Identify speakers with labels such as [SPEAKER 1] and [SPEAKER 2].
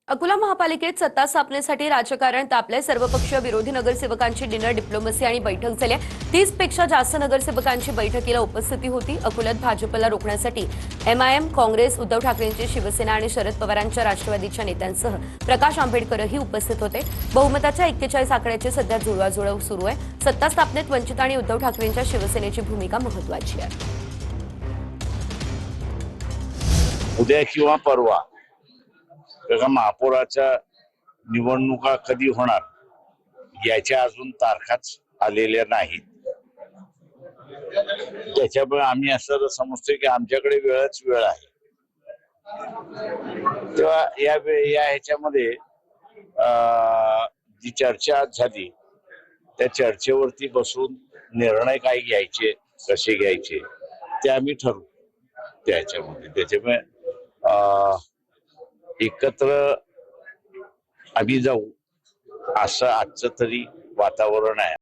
[SPEAKER 1] अकोला महापालिकेत सत्ता स्थापनेसाठी राजकारण तापले। सर्वपक्षीय विरोधी नगरसेवकांची डिनर डिप्लोमसी आणि बैठक झाली। 30 पेक्षा जास्त नगरसेवकांची बैठकीला उपस्थिती होती। अकोल्यात भाजपला रोखण्यासाठी एमआयएम, काँग्रेस, उद्धव ठाकरेंची शिवसेना आणि शरद पवारांच्या राष्ट्रवादीच्या नेत्यांसह प्रकाश आंबेडकरही उपस्थित होते। बहुमताच्या 41 आकड्याची सध्या जुळवाजुळव सुरू आहे। सत्ता स्थापनेत वंचित आणि उद्धव ठाकरेंच्या शिवसेनेची भूमिका महत्त्वाची आहे।
[SPEAKER 2] उद्या किंवा परवा महापौराच्या निवडणुका कधी होणार याच्या अजून तारखाच आलेल्या नाहीत। त्याच्यामुळे आम्ही असं समजतोय की आमच्याकडे वेळच वेळ आहे। तेव्हा या ह्याच्यामध्ये जी चर्चा झाली त्या चर्चेवरती बसून निर्णय काय घ्यायचे, कसे घ्यायचे ते आम्ही ठरवू त्याच्यामुळे एकत्र आम्ही जाऊ असं आजचं तरी वातावरण आहे।